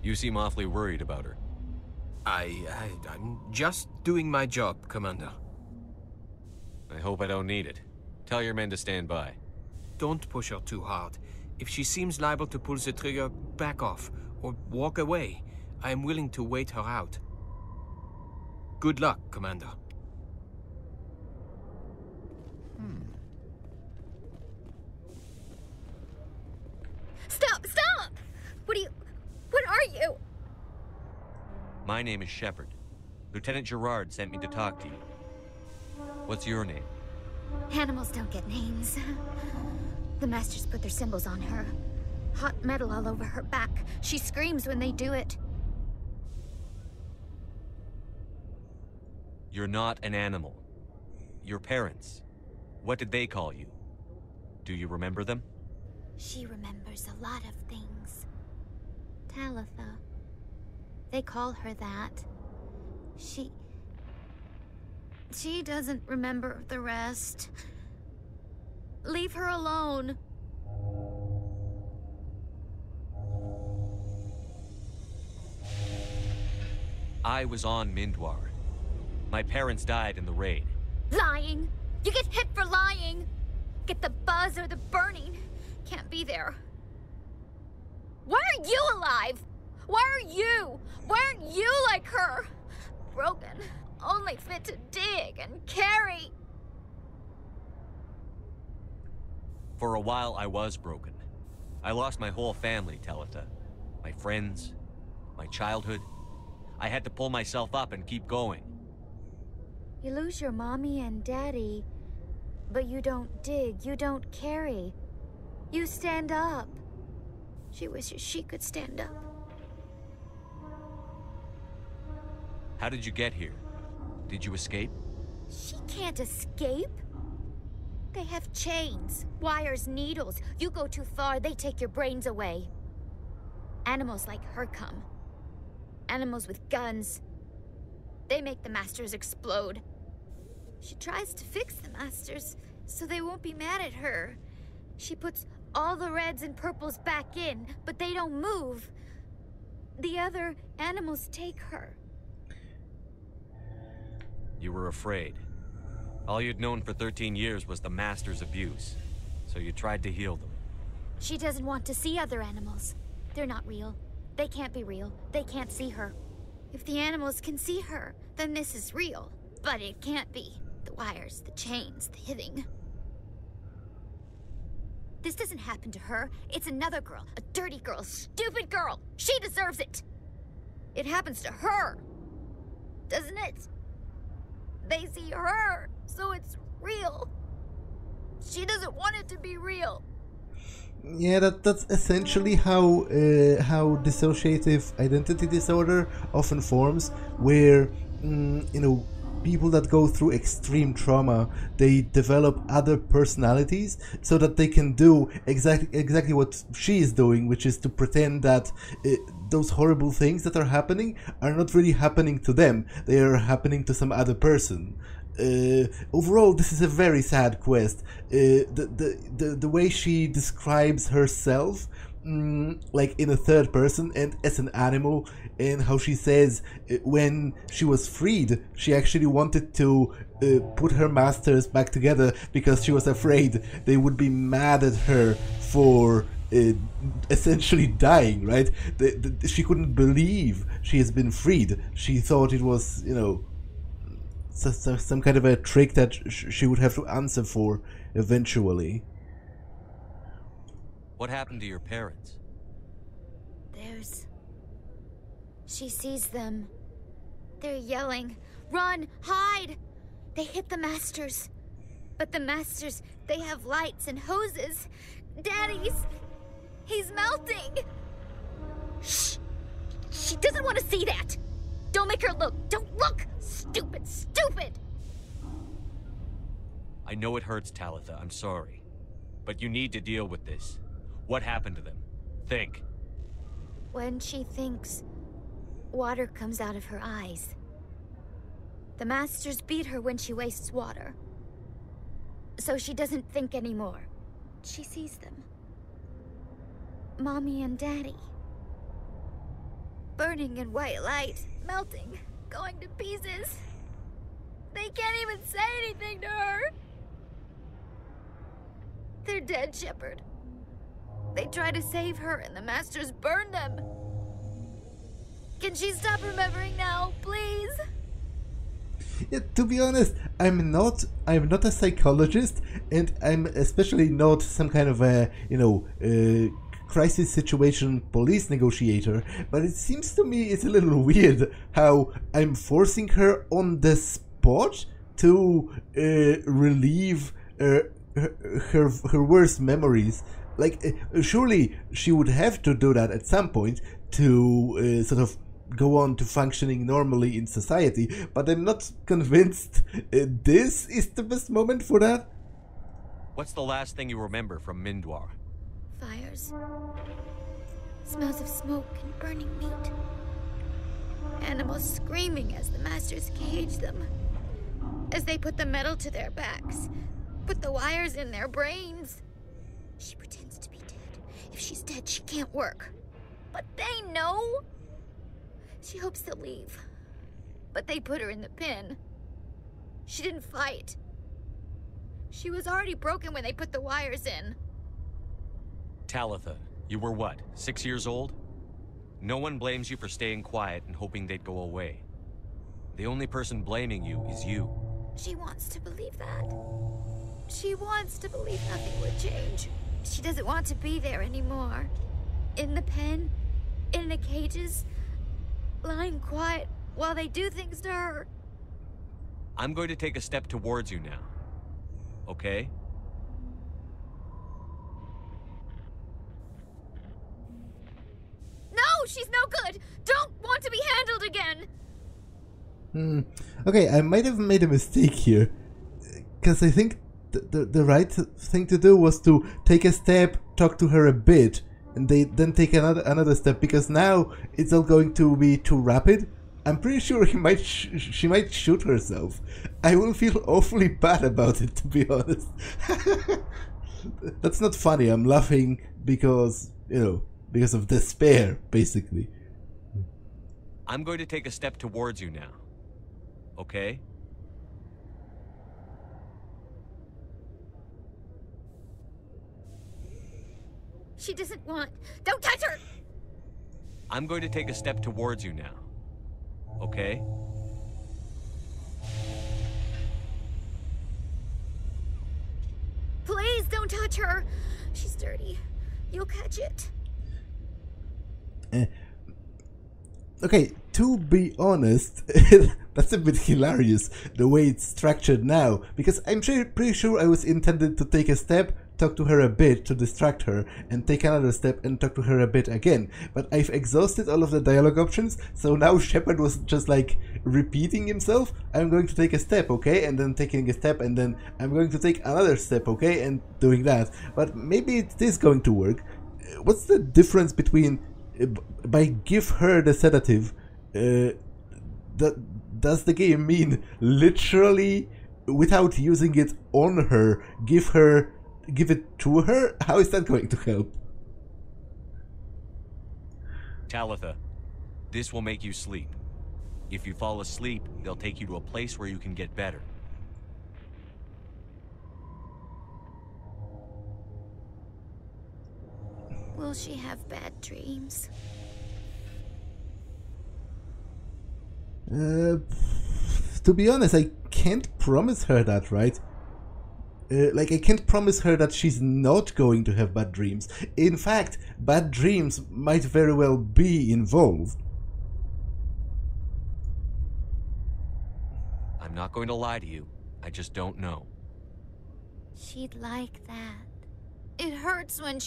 You seem awfully worried about her. I'm just doing my job, Commander. I hope I don't need it. Tell your men to stand by. Don't push her too hard. If she seems liable to pull the trigger, back off, or walk away. I am willing to wait her out. Good luck, Commander. Stop! Stop! What are you? My name is Shepard. Lieutenant Gerard sent me to talk to you. What's your name? Animals don't get names. The Masters put their symbols on her. Hot metal all over her back. She screams when they do it. You're not an animal. Your parents. What did they call you? Do you remember them? She remembers a lot of things. Talitha. They call her that. She doesn't remember the rest. Leave her alone. I was on Mindwar. My parents died in the raid. Lying! You get hit for lying! Get the buzz or the burning. Can't be there. Why are you alive? Why are you? Why aren't you like her? Broken. Only fit to dig and carry. For a while, I was broken. I lost my whole family, Talitha. My friends, my childhood. I had to pull myself up and keep going. You lose your mommy and daddy, but you don't dig, you don't carry. You stand up. She wishes she could stand up. How did you get here? Did you escape? She can't escape. They have chains, wires, needles. You go too far, they take your brains away. Animals like her come. Animals with guns. They make the Masters explode. She tries to fix the Masters, so they won't be mad at her. She puts all the reds and purples back in, but they don't move. The other animals take her. You were afraid. All you'd known for 13 years was the Master's abuse, so you tried to heal them. She doesn't want to see other animals. They're not real. They can't be real. They can't see her. If the animals can see her, then this is real. But it can't be. The wires, the chains, the hitting. This doesn't happen to her. It's another girl. A dirty girl. A stupid girl. She deserves it. It happens to her. Doesn't it? They see her, so it's real. She doesn't want it to be real. Yeah, that's essentially how dissociative identity disorder often forms, where people that go through extreme trauma, they develop other personalities so that they can do exactly what she is doing, which is to pretend that those horrible things that are happening are not really happening to them. They are happening to some other person. Overall, this is a very sad quest. The way she describes herself, like in a third person and as an animal, and how she says when she was freed, she actually wanted to put her masters back together because she was afraid they would be mad at her for essentially dying, right? She couldn't believe she has been freed. She thought it was, some kind of a trick that she would have to answer for eventually. What happened to your parents? She sees them. They're yelling, "Run! Hide!" They hit the Masters. But the Masters, they have lights and hoses. He's melting! Shh! She doesn't want to see that! Don't make her look! Don't look! Stupid! I know it hurts, Talitha. I'm sorry. But you need to deal with this. What happened to them? Think. When she thinks, water comes out of her eyes. The Masters beat her when she wastes water. So she doesn't think anymore. She sees them. Mommy and Daddy. Burning in white light, melting, going to pieces. They can't even say anything to her. They're dead, Shepard. They try to save her and the Masters burn them. Can she stop remembering now, please? Yeah, to be honest, I'm not a psychologist, and I'm especially not some kind of a, crisis situation police negotiator, but it seems to me it's a little weird how I'm forcing her on the spot to relieve her worst memories. Like, surely she would have to do that at some point to sort of go on to functioning normally in society, but I'm not convinced this is the best moment for that. What's the last thing you remember from Mindwar? Fires. Smells of smoke and burning meat. Animals screaming as the Masters cage them. As they put the metal to their backs. Put the wires in their brains. She pretends to be dead. If she's dead, she can't work. But they know. She hopes to leave. But they put her in the pen. She didn't fight. She was already broken when they put the wires in. Talitha, you were what, 6 years old? No one blames you for staying quiet and hoping they'd go away. The only person blaming you is you. She wants to believe that. She wants to believe nothing would change. She doesn't want to be there anymore. In the pen, in the cages, lying quiet while they do things to her. I'm going to take a step towards you now. Okay? No, she's no good! Don't want to be handled again! Okay, I might have made a mistake here. Because I think the right thing to do was to take a step, talk to her a bit, and then take another step, because now it's all going to be too rapid. I'm pretty sure she might shoot herself. I will feel awfully bad about it, to be honest. That's not funny. I'm laughing because, because of despair, basically. I'm going to take a step towards you now. Okay? She doesn't want... Don't touch her! I'm going to take a step towards you now. Okay? Please don't touch her! She's dirty. You'll catch it. Okay, to be honest, that's a bit hilarious, the way it's structured now, because I'm pretty sure I was intended to take a step, talk to her a bit to distract her, and take another step and talk to her a bit again. But I've exhausted all of the dialogue options, so now Shepard was just like repeating himself. I'm going to take a step, okay, and then taking a step, and then I'm going to take another step, okay, and doing that. But maybe it is going to work. What's the difference between by give her the sedative, does the game mean literally without using it on her, give it to her? How is that going to help? Talitha, this will make you sleep. If you fall asleep, they'll take you to a place where you can get better. Will she have bad dreams? To be honest, I can't promise her that, right? I can't promise her that she's not going to have bad dreams. In fact, bad dreams might very well be involved. I'm not going to lie to you. I just don't know. She'd like that. It hurts when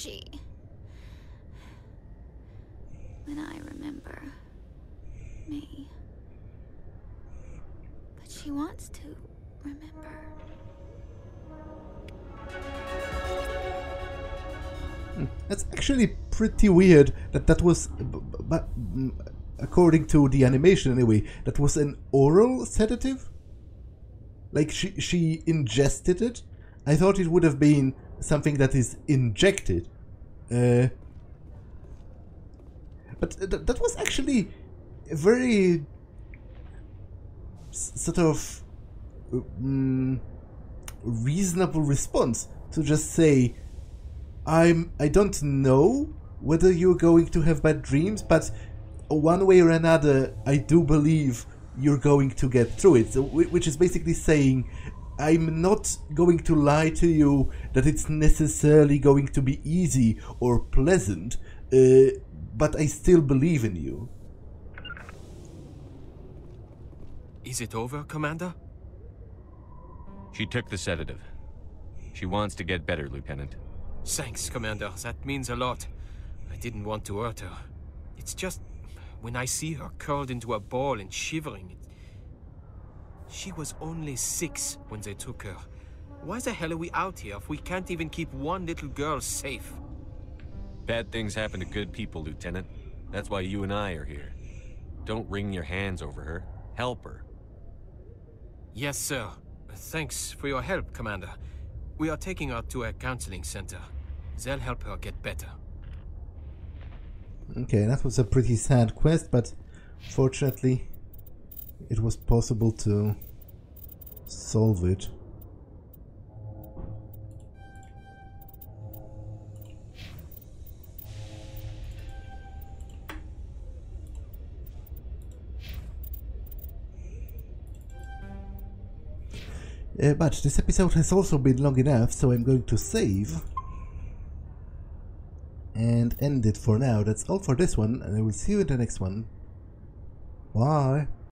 I remember me. But she wants to remember. That's actually pretty weird that was, according to the animation anyway, that was an oral sedative? Like she ingested it? I thought it would have been something that is injected. But that was actually a very sort of reasonable response to just say, I don't know whether you're going to have bad dreams, but one way or another, I do believe you're going to get through it. So, which is basically saying, I'm not going to lie to you that it's necessarily going to be easy or pleasant, but I still believe in you. Is it over, Commander? She took the sedative. She wants to get better, Lieutenant. Thanks, Commander. That means a lot. I didn't want to hurt her. It's just, when I see her curled into a ball and shivering, she was only 6 when they took her. Why the hell are we out here if we can't even keep one little girl safe? Bad things happen to good people, Lieutenant. That's why you and I are here. Don't wring your hands over her. Help her. Yes, sir. Thanks for your help, Commander. We are taking her to a counseling center. They'll help her get better. Okay, that was a pretty sad quest, but fortunately it was possible to solve it. But this episode has also been long enough, so I'm going to save and end it for now. That's all for this one, and I will see you in the next one. Bye!